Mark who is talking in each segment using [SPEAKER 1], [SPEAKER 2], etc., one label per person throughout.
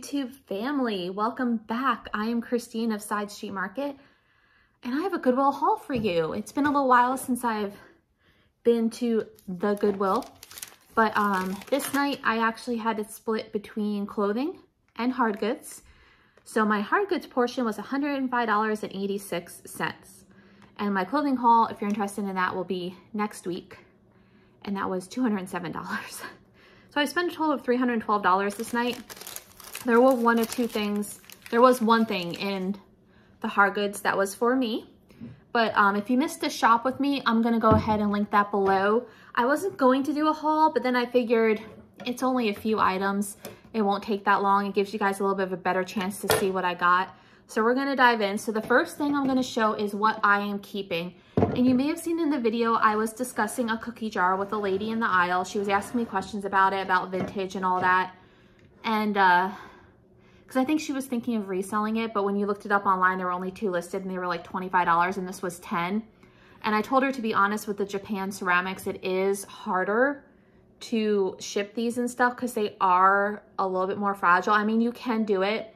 [SPEAKER 1] YouTube family, welcome back. I am Christine of Side Street Market, and I have a Goodwill haul for you. It's been a little while since I've been to the Goodwill, but this night I actually had it split between clothing and hard goods. So my hard goods portion was $105.86, and my clothing haul, if you're interested in that, will be next week, and that was $207. So I spent a total of $312 this night. There were one or two things. There was one thing in the hard goods that was for me. But if you missed the shop with me, I'm gonna go ahead and link that below. I wasn't going to do a haul, but then I figured it's only a few items. It won't take that long. It gives you guys a little bit of a better chance to see what I got. So we're gonna dive in. So the first thing I'm gonna show is what I am keeping. And you may have seen in the video, I was discussing a cookie jar with a lady in the aisle. She was asking me questions about it, about vintage and all that. And, because I think she was thinking of reselling it, but when you looked it up online, there were only two listed and they were like $25 and this was $10. And I told her, to be honest, with the Japan ceramics, it is harder to ship these and stuff because they are a little bit more fragile. I mean, you can do it,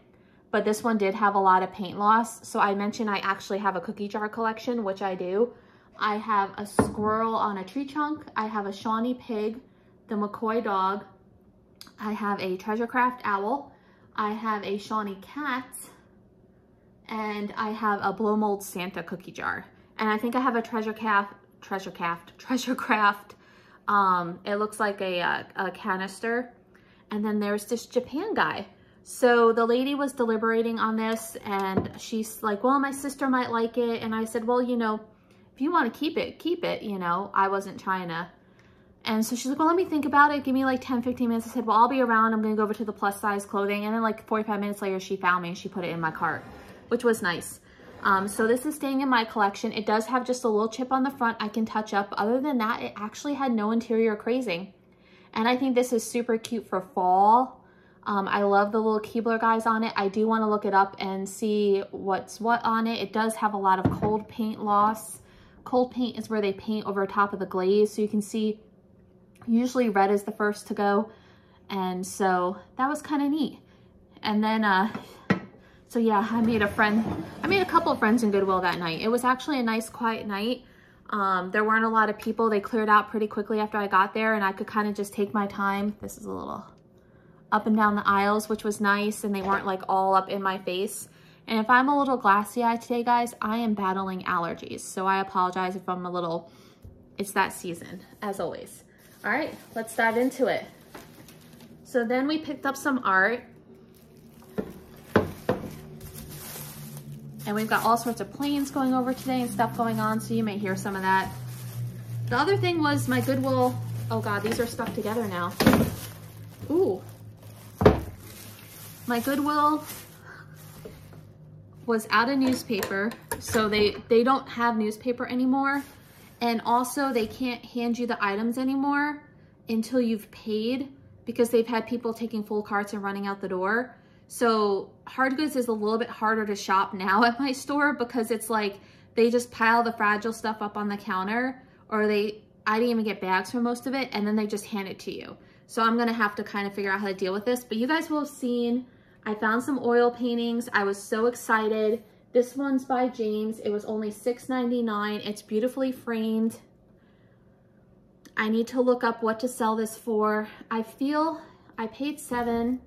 [SPEAKER 1] but this one did have a lot of paint loss. So I mentioned I actually have a cookie jar collection, which I do. I have a squirrel on a tree trunk. I have a Shawnee pig, the McCoy dog. I have a Treasure Craft owl. I have a Shawnee cat. And I have a blow mold Santa cookie jar. And I think I have a Treasure Craft. It looks like a canister. And then there's this Japan guy. So the lady was deliberating on this and she's like, well, my sister might like it. And I said, well, you know, if you want to keep it, you know. I wasn't trying to. And so she's like, well, let me think about it. Give me like 10, 15 minutes. I said, well, I'll be around. I'm going to go over to the plus size clothing. And then like 45 minutes later, she found me and she put it in my cart, which was nice. So this is staying in my collection. It does have just a little chip on the front I can touch up. Other than that, it actually had no interior crazing. And I think this is super cute for fall. I love the little Keebler guys on it. I do want to look it up and see what's what on it. It does have a lot of cold paint loss. Cold paint is where they paint over top of the glaze. So you can see usually red is the first to go. And so that was kind of neat. And then, so yeah, I made a couple of friends in Goodwill that night. It was actually a nice quiet night. There weren't a lot of people. They cleared out pretty quickly after I got there and I could kind of just take my time. This is a little up and down the aisles, which was nice, and they weren't like all up in my face. And if I'm a little glassy-eyed today, guys, I am battling allergies. So I apologize if I'm a little, it's that season, as always. All right, let's dive into it. So then we picked up some art. And we've got all sorts of planes going over today and stuff going on, so you may hear some of that. The other thing was my Goodwill, oh God, these are stuck together now. Ooh. My Goodwill was out of newspaper, so they don't have newspaper anymore. And also they can't hand you the items anymore until you've paid, because they've had people taking full carts and running out the door. So hard goods is a little bit harder to shop now at my store because it's like they just pile the fragile stuff up on the counter, or I didn't even get bags for most of it, and then they just hand it to you. So I'm gonna have to kind of figure out how to deal with this. But you guys will have seen, I found some oil paintings. I was so excited. This one's by James. It was only $6.99. It's beautifully framed. I need to look up what to sell this for. I paid $7.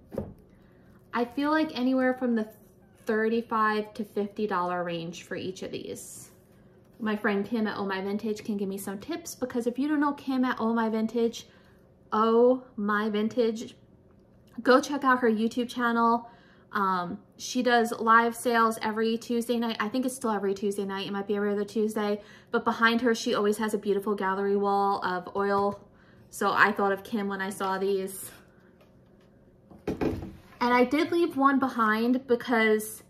[SPEAKER 1] I feel like anywhere from the $35 to $50 range for each of these. My friend Kim at Oh My Vintage can give me some tips, because if you don't know Kim at Oh My Vintage, go check out her YouTube channel. She does live sales every Tuesday night. I think it's still every Tuesday night. It might be every other Tuesday. But behind her, she always has a beautiful gallery wall of oil. So I thought of Kim when I saw these. And I did leave one behind because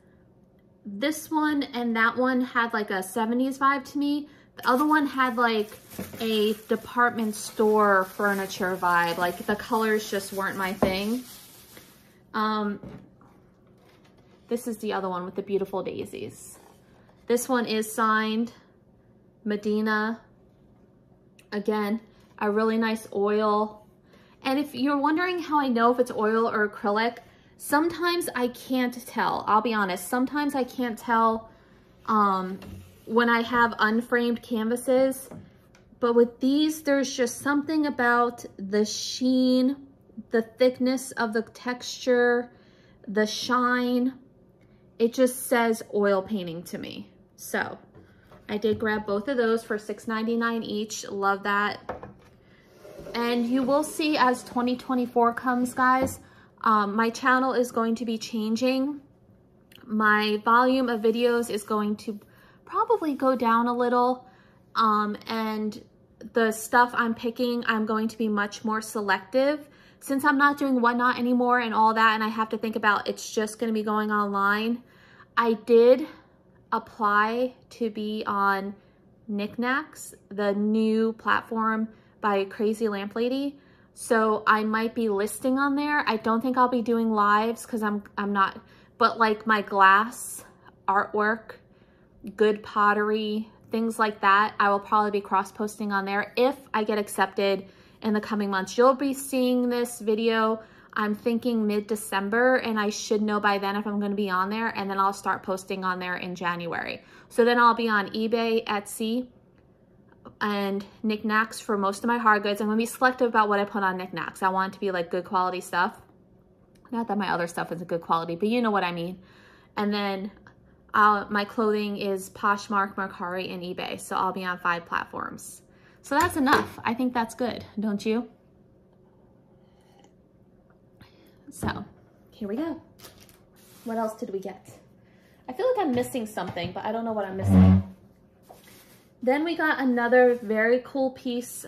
[SPEAKER 1] this one and that one had like a 70s vibe to me. The other one had like a department store furniture vibe. Like the colors just weren't my thing. This is the other one with the beautiful daisies. This one is signed Medina. Again, a really nice oil. And if you're wondering how I know if it's oil or acrylic, Sometimes I can't tell, I'll be honest. Sometimes I can't tell when I have unframed canvases, but with these, there's just something about the sheen, the thickness of the texture, the shine. It just says oil painting to me. So I did grab both of those for $6.99 each. Love that. And you will see as 2024 comes, guys, my channel is going to be changing. My volume of videos is going to probably go down a little. And the stuff I'm picking, I'm going to be much more selective. Since I'm not doing Whatnot anymore and all that, and I have to think about it's just going to be going online, I did apply to be on Knickknacks, the new platform by Crazy Lamp Lady. So I might be listing on there. I don't think I'll be doing lives because I'm not, but like my glass artwork, good pottery, things like that, I will probably be cross-posting on there if I get accepted in the coming months. You'll be seeing this video, I'm thinking mid-December, and I should know by then if I'm going to be on there, and then I'll start posting on there in January. So then I'll be on eBay, Etsy, and Knickknacks for most of my hard goods. I'm going to be selective about what I put on Knickknacks. I want it to be like good quality stuff. Not that my other stuff isn't good quality, but you know what I mean. And then my clothing is Poshmark, Mercari, and eBay. So I'll be on 5 platforms. So that's enough. I think that's good, don't you? So here we go. What else did we get? I feel like I'm missing something, but I don't know what I'm missing. Then we got another very cool piece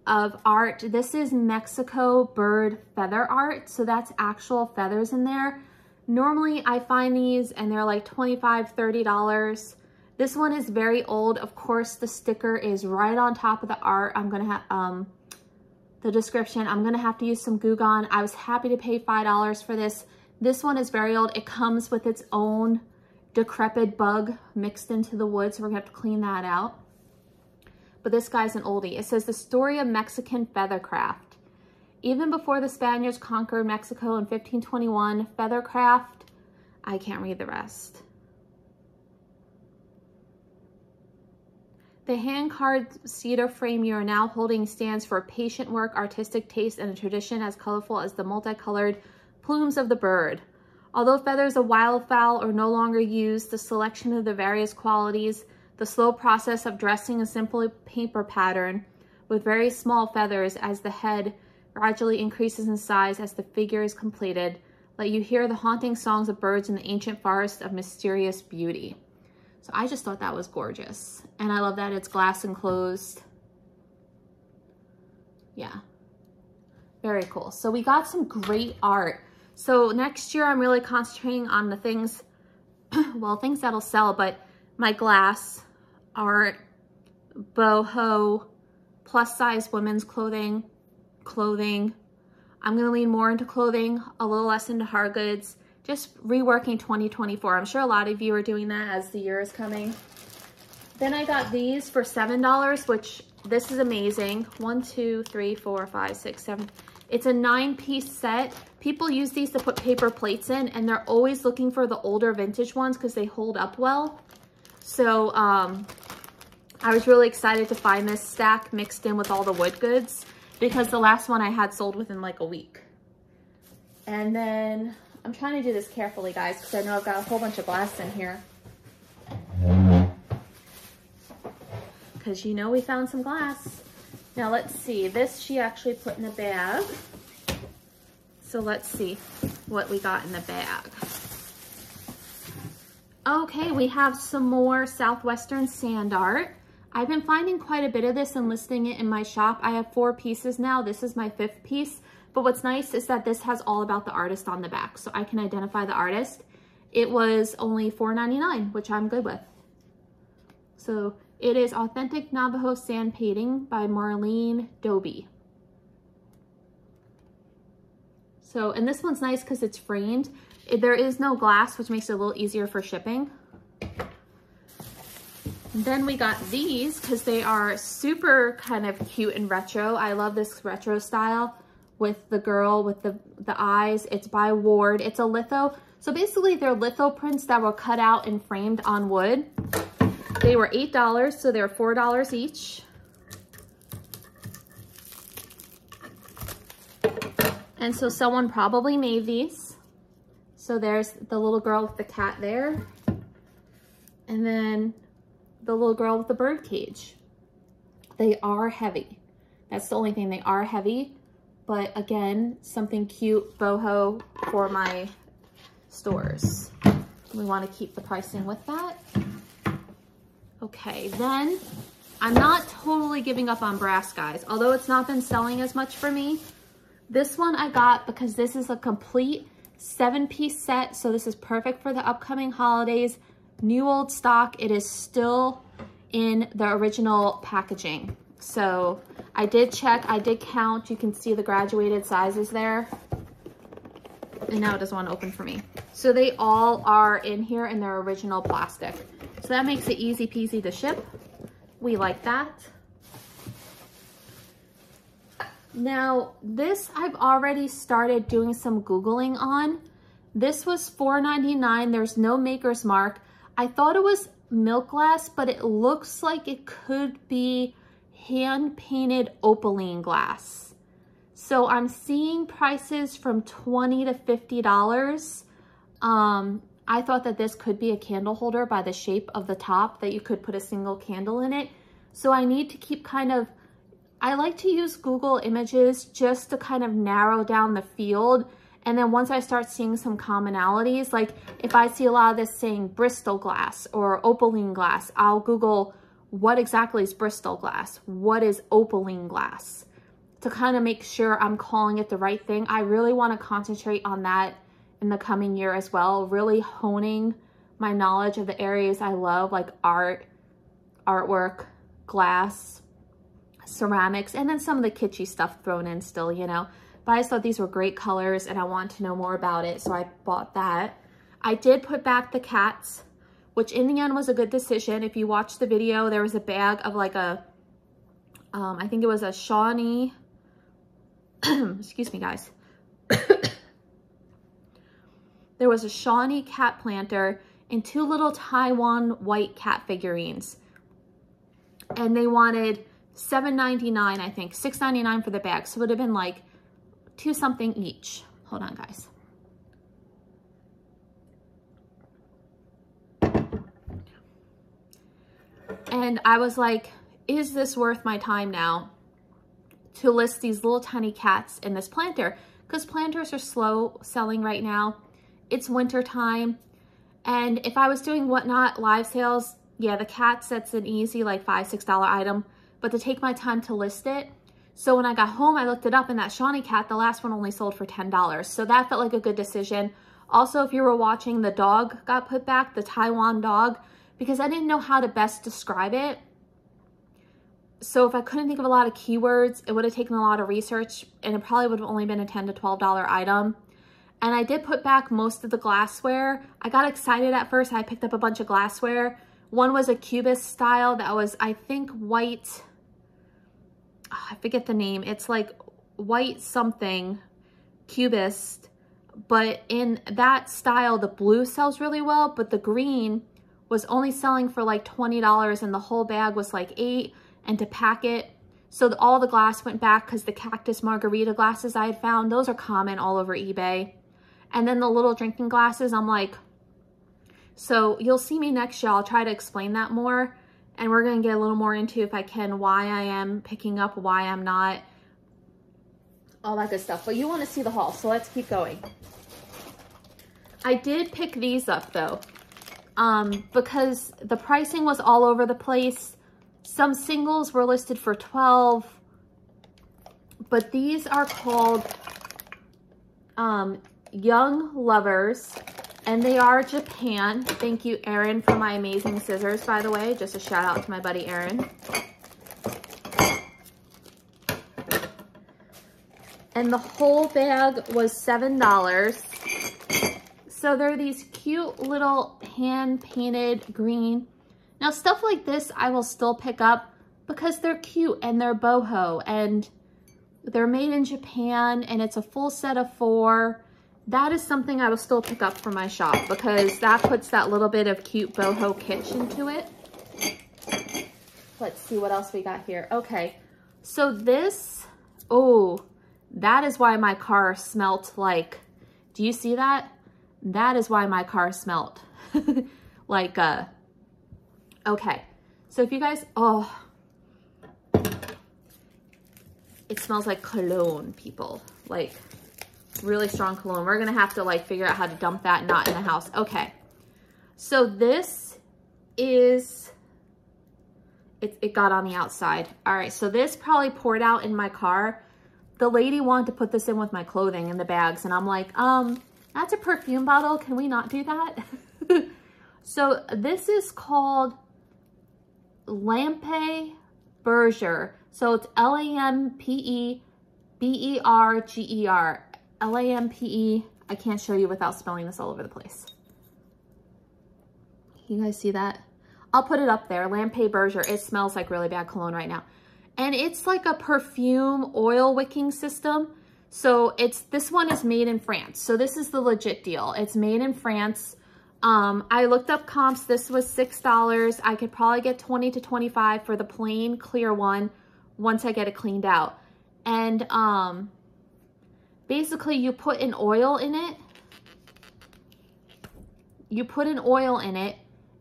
[SPEAKER 1] of art. This is Mexico bird feather art. So that's actual feathers in there. Normally I find these and they're like $25, $30. This one is very old. Of course, the sticker is right on top of the art. I'm going to have the description. I'm going to have to use some Goo Gone. I was happy to pay $5 for this. This one is very old. It comes with its own decrepit bug mixed into the wood, so we're going to have to clean that out. But this guy's an oldie. It says, the story of Mexican feathercraft. Even before the Spaniards conquered Mexico in 1521, feathercraft, I can't read the rest. The hand-carved cedar frame you are now holding stands for patient work, artistic taste, and a tradition as colorful as the multicolored plumes of the bird. Although feathers of wildfowl are no longer used, the selection of the various qualities, the slow process of dressing a simple paper pattern with very small feathers as the head gradually increases in size as the figure is completed, let you hear the haunting songs of birds in the ancient forest of mysterious beauty. So I just thought that was gorgeous. And I love that it's glass enclosed. Yeah, very cool. So we got some great art. So next year I'm really concentrating on the things, well, things that'll sell, but my glass art, boho, plus size women's clothing. I'm gonna lean more into clothing, a little less into hard goods. Just reworking 2024. I'm sure a lot of you are doing that as the year is coming. Then I got these for $7, which this is amazing. 1, 2, 3, 4, 5, 6, 7. It's a 9-piece set. People use these to put paper plates in, and they're always looking for the older vintage ones because they hold up well. So I was really excited to find this stack mixed in with all the wood goods because the last one I had sold within like a week. And then I'm trying to do this carefully, guys, because I know I've got a whole bunch of glass in here. Because you know we found some glass. Now let's see. This she actually put in a bag. So let's see what we got in the bag. Okay, we have some more Southwestern sand art. I've been finding quite a bit of this and listing it in my shop. I have 4 pieces now. This is my 5th piece. But what's nice is that this has all about the artist on the back, so I can identify the artist. It was only $4.99, which I'm good with. So it is Authentic Navajo Sand Painting by Marlene Doby. So, and this one's nice because it's framed. There is no glass, which makes it a little easier for shipping. And then we got these because they are super kind of cute and retro. I love this retro style. with the girl with the eyes. It's by Ward. It's a litho. So basically they're litho prints that were cut out and framed on wood. They were $8, so they're $4 each. And so someone probably made these. So there's the little girl with the cat there. And then the little girl with the bird cage. They are heavy. That's the only thing, they are heavy. But again, something cute, boho for my stores. We want to keep the pricing with that. Okay, then I'm not totally giving up on brass, guys. Although it's not been selling as much for me. This one I got because this is a complete 7-piece set. So this is perfect for the upcoming holidays. New old stock. It is still in the original packaging. So I did check, I did count. You can see the graduated sizes there. And now it doesn't want to open for me. So they all are in here in their original plastic. So that makes it easy peasy to ship. We like that. Now this I've already started doing some Googling on. This was $4.99. There's no maker's mark. I thought it was milk glass, but it looks like it could be hand-painted opaline glass. So I'm seeing prices from $20 to $50. I thought that this could be a candle holder by the shape of the top, that you could put a single candle in it. So I need to keep I like to use Google Images just to kind of narrow down the field. And then once I start seeing some commonalities, like if I see a lot of this saying Bristol glass or opaline glass, I'll Google what exactly is Bristol glass? What is opaline glass? To kind of make sure I'm calling it the right thing. I really want to concentrate on that in the coming year as well, really honing my knowledge of the areas I love, like art, artwork, glass, ceramics, and then some of the kitschy stuff thrown in still, you know. But I just thought these were great colors and I wanted to know more about it, so I bought that. I did put back the cats, which in the end was a good decision. If you watch the video, there was a bag of like a, I think it was a Shawnee, excuse me guys. There was a Shawnee cat planter and 2 little Taiwan white cat figurines. And they wanted $7.99, I think, $6.99 for the bag. So it would have been like $2 something each. Hold on, guys. And I was like, is this worth my time now to list these little tiny cats in this planter? Because planters are slow selling right now. It's winter time. And if I was doing Whatnot live sales, yeah, the cat set's an easy like $5, $6 item. But to take my time to list it. So when I got home, I looked it up, and that Shawnee cat, the last one only sold for $10. So that felt like a good decision. Also, if you were watching, the dog got put back, the Taiwan dog, because I didn't know how to best describe it. So if I couldn't think of a lot of keywords, it would have taken a lot of research, and it probably would have only been a $10 to $12 item. And I did put back most of the glassware. I got excited at first. I picked up a bunch of glassware. One was a cubist style that was, I think, white. Oh, I forget the name. It's like white something cubist. But in that style, the blue sells really well. But the green was only selling for like $20, and the whole bag was like $8. And to pack it, so all the glass went back because the cactus margarita glasses I had found, those are common all over eBay. And then the little drinking glasses, I'm like, so you'll see me next year. I'll try to explain that more. And we're going to get a little more into, if I can, why I am picking up, why I'm not, all that good stuff. But you want to see the haul, so let's keep going. I did pick these up though, because the pricing was all over the place. Some singles were listed for $12, but these are called Young Lovers, and they are Japan. Thank you, Erin, for my amazing scissors, by the way. Just a shout out to my buddy, Erin. And the whole bag was $7. So they're these cute little hand-painted green. Now, stuff like this I will still pick up because they're cute and they're boho, and They're made in Japan and it's a full set of 4. That is something I will still pick up for my shop because that puts that little bit of cute boho kitsch into it. Let's see what else we got here. Okay, so this, oh, that is why my car smelt like, do you see that? That is why my car smelt like, okay. So if you guys, oh, it smells like cologne, people, like really strong cologne. We're gonna have to like figure out how to dump that not in the house. Okay, so this is, it got on the outside. All right, so this probably poured out in my car. The lady wanted to put this in with my clothing in the bags, and I'm like, that's a perfume bottle. Can we not do that? So this is called Lampe Berger. So it's Lampeberger. Lampe. I can't show you without spelling this all over the place. You guys see that? I'll put it up there. Lampe Berger. It smells like really bad cologne right now. And it's like a perfume oil wicking system. So this one is made in France. So this is the legit deal. It's made in France. I looked up comps. This was $6. I could probably get 20 to 25 for the plain clear one once I get it cleaned out. And basically you put an oil in it. You put an oil in it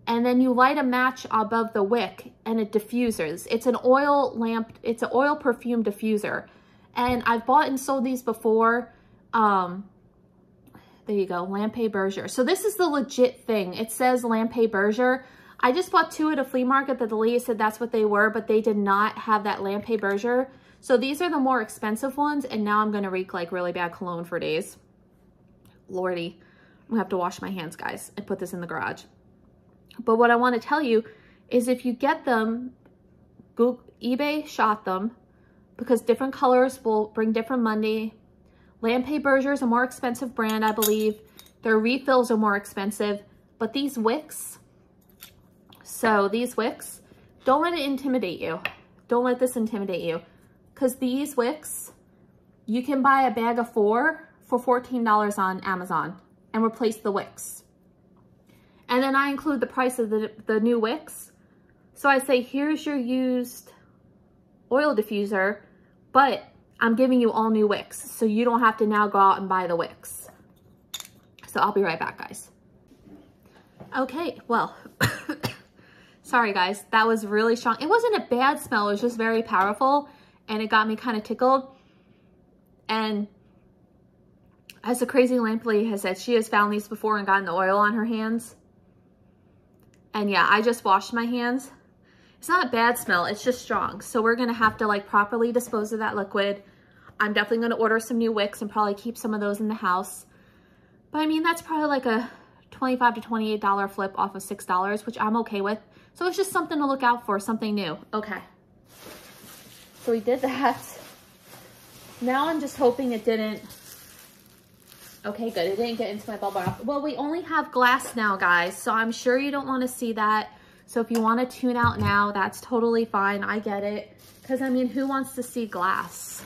[SPEAKER 1] and then you light a match above the wick and it diffuses. It's an oil lamp. It's an oil perfume diffuser. And I've bought and sold these before. There you go, Lampe Berger. So this is the legit thing. It says Lampe Berger. I just bought 2 at a flea market that the lady said that's what they were, but they did not have that Lampe Berger. So these are the more expensive ones, and now I'm gonna reek like really bad cologne for days. Lordy, I'm gonna have to wash my hands, guys, and put this in the garage. But what I wanna tell you is if you get them, eBay shot them, because different colors will bring different money. Lampe Berger is a more expensive brand, I believe. Their refills are more expensive, but these wicks, so these wicks, don't let it intimidate you. Don't let this intimidate you. Because these wicks, you can buy a bag of 4 for $14 on Amazon and replace the wicks. And then I include the price of the new wicks. So I say, here's your used oil diffuser, but I'm giving you all new wicks, so you don't have to now go out and buy the wicks. So I'll be right back, guys. Okay, well, sorry guys, that was really strong. It wasn't a bad smell, it was just very powerful, and it got me kind of tickled. And as the crazy lamp lady has said, she has found these before and gotten the oil on her hands. And yeah, I just washed my hands. It's not a bad smell, it's just strong. So we're gonna have to like properly dispose of that liquid. I'm definitely gonna order some new wicks and probably keep some of those in the house. But I mean, that's probably like a $25 to $28 flip off of $6, which I'm okay with. So it's just something to look out for, something new. Okay. So we did that. Now I'm just hoping it didn't, okay, good. It didn't get into my bubble wrap. Well, we only have glass now, guys. So I'm sure you don't want to see that. So if you want to tune out now, that's totally fine. I get it. Because, I mean, who wants to see glass?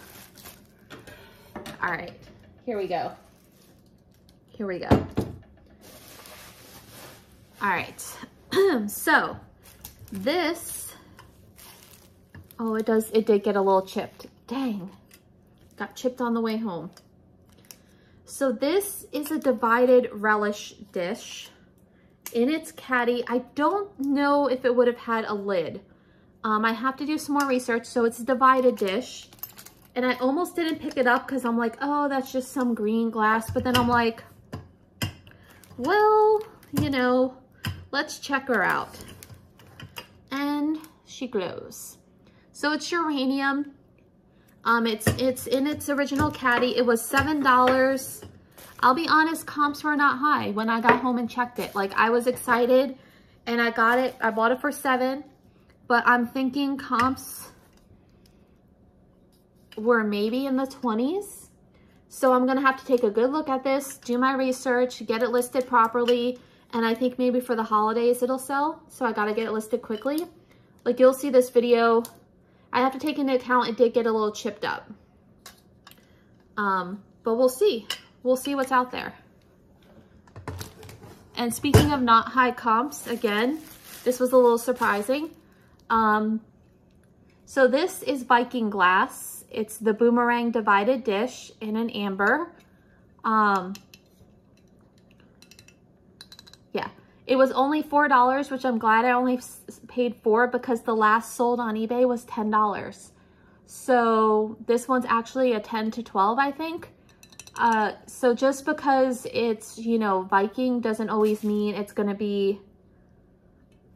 [SPEAKER 1] All right. Here we go. Here we go. All right. So this, oh, it did get a little chipped. Dang. Got chipped on the way home. So this is a divided relish dish. In its caddy, I don't know if it would have had a lid. I have to do some more research. So it's a divided dish. And I almost didn't pick it up because I'm like, oh, that's just some green glass. But then I'm like, well, you know, let's check her out. And she glows. So it's uranium. It's in its original caddy. It was $7. I'll be honest, comps were not high when I got home and checked it. Like, I was excited and I got it. I bought it for $7, but I'm thinking comps were maybe in the 20s. So I'm gonna have to take a good look at this, do my research, get it listed properly. And I think maybe for the holidays it'll sell. So I gotta get it listed quickly. Like, you'll see this video. I have to take into account it did get a little chipped up. But we'll see. We'll see what's out there. And speaking of not high comps, again, this was a little surprising. So this is Viking glass. It's the boomerang divided dish in an amber. Yeah, it was only $4, which I'm glad I only paid $4 because the last sold on eBay was $10. So this one's actually a 10 to 12, I think. So just because it's, you know, Viking doesn't always mean it's going to be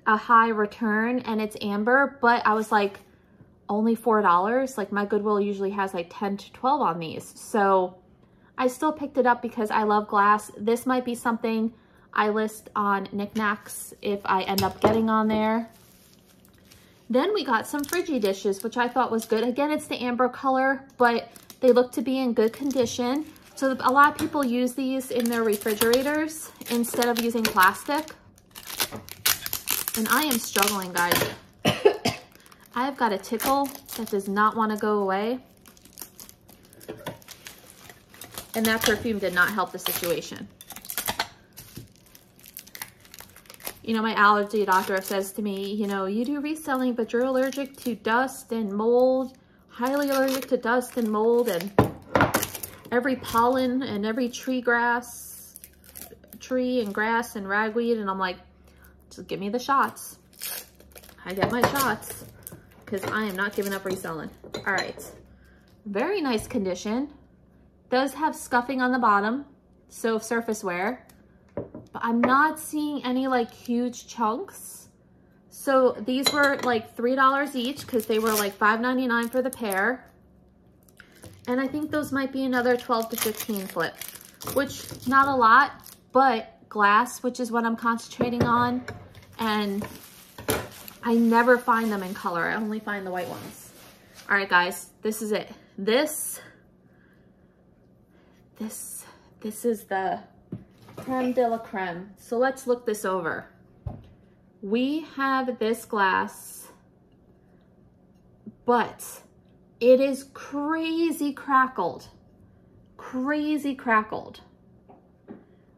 [SPEAKER 1] a high return, and it's amber, but I was like, only $4? Like my Goodwill usually has like 10 to 12 on these. So I still picked it up because I love glass. This might be something I list on Knickknacks if I end up getting on there. Then we got some Friggy dishes, which I thought was good. Again, it's the amber color, but they look to be in good condition. So a lot of people use these in their refrigerators instead of using plastic. And I am struggling, guys. I've got a tickle that does not want to go away. And that perfume did not help the situation. You know, my allergy doctor says to me, you know, you do reselling, but you're allergic to dust and mold, highly allergic to dust and mold, and every pollen and every tree and grass and ragweed. And I'm like, just give me the shots. I get my shots because I am not giving up reselling. All right. Very nice condition. Does have scuffing on the bottom, so surface wear. But I'm not seeing any like huge chunks. So these were like $3 each because they were like $5.99 for the pair. And I think those might be another 12 to 15 flip, which not a lot, but glass, which is what I'm concentrating on. And I never find them in color. I only find the white ones. All right, guys, this is it. This is the creme de la creme. So let's look this over. We have this glass, but it is crazy crackled. Crazy crackled.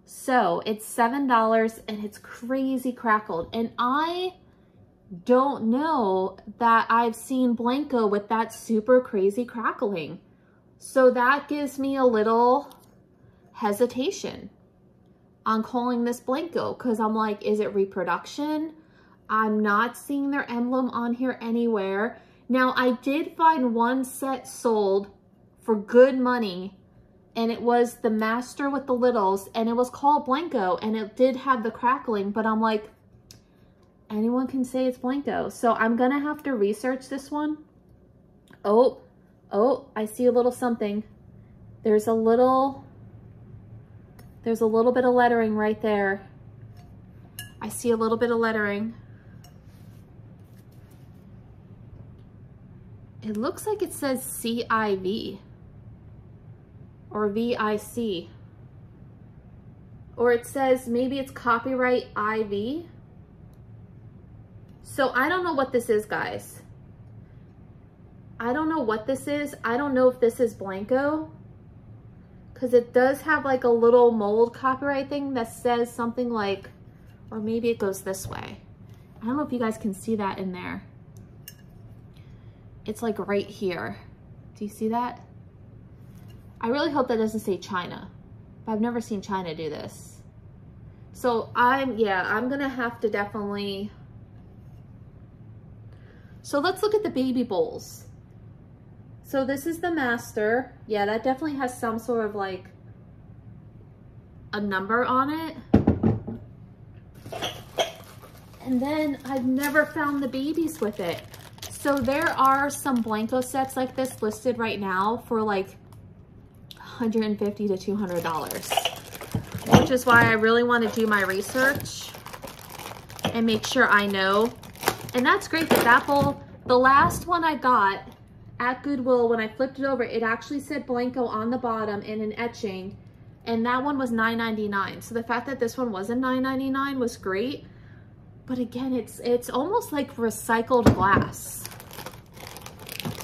[SPEAKER 1] So it's $7 and it's crazy crackled. And I don't know that I've seen Blenko with that super crazy crackling. So that gives me a little hesitation on calling this Blenko, because I'm like, is it reproduction? I'm not seeing their emblem on here anywhere. Now, I did find one set sold for good money, and it was the master with the littles, and it was called Blenko, and it did have the crackling, but I'm like, anyone can say it's Blenko. So I'm gonna have to research this one. Oh, I see a little something. There's a little bit of lettering right there. I see a little bit of lettering. It looks like it says CIV or VIC. Or it says maybe it's copyright IV. So I don't know what this is, guys. I don't know what this is. I don't know if this is Blenko, because it does have like a little mold copyright thing that says something like, or maybe it goes this way. I don't know if you guys can see that in there. It's like right here. Do you see that? I really hope that doesn't say China, but I've never seen China do this. So I'm gonna have to definitely. So let's look at the baby bowls. So this is the master. Yeah, that definitely has some sort of like a number on it. And then I've never found the babies with it. So there are some Blenko sets like this listed right now for like $150 to $200, which is why I really want to do my research and make sure I know. And that's great that that bowl, the last one I got at Goodwill, when I flipped it over, it actually said Blenko on the bottom in an etching, and that one was $9.99. So the fact that this one wasn't $9.99 was great. But again, it's almost like recycled glass.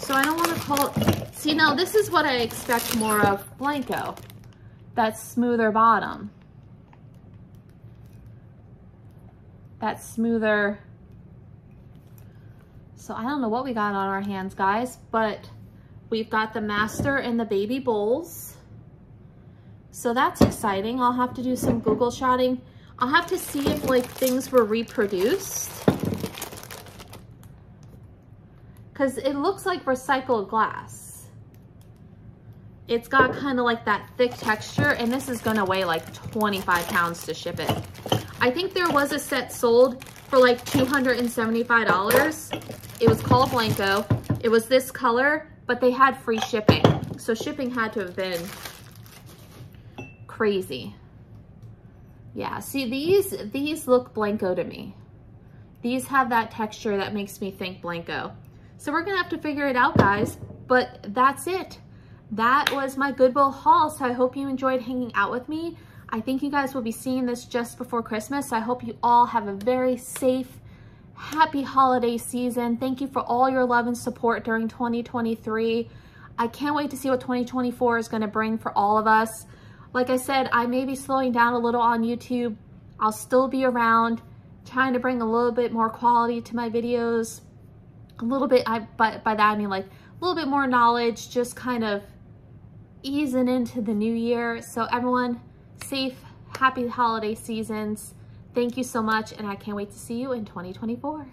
[SPEAKER 1] So I don't want to call it, see now this is what I expect more of Blenko. That smoother bottom. That smoother. So I don't know what we got on our hands, guys, but we've got the master and the baby bowls. So that's exciting. I'll have to do some Google shotting. I'll have to see if like things were reproduced. Because it looks like recycled glass. It's got kind of like that thick texture, and this is gonna weigh like 25 pounds to ship it. I think there was a set sold for like $275. It was called Blenko. It was this color, but they had free shipping. So shipping had to have been crazy. Yeah, see these look Blenko to me. These have that texture that makes me think Blenko. So we're gonna have to figure it out, guys, but that's it. That was my Goodwill haul, so I hope you enjoyed hanging out with me. I think you guys will be seeing this just before Christmas. I hope you all have a very safe, happy holiday season. Thank you for all your love and support during 2023. I can't wait to see what 2024 is gonna bring for all of us. Like I said, I may be slowing down a little on YouTube. I'll still be around, trying to bring a little bit more quality to my videos. A little bit, by that I mean like a little bit more knowledge, just kind of easing into the new year. So everyone, safe, happy holiday seasons. Thank you so much, and I can't wait to see you in 2024.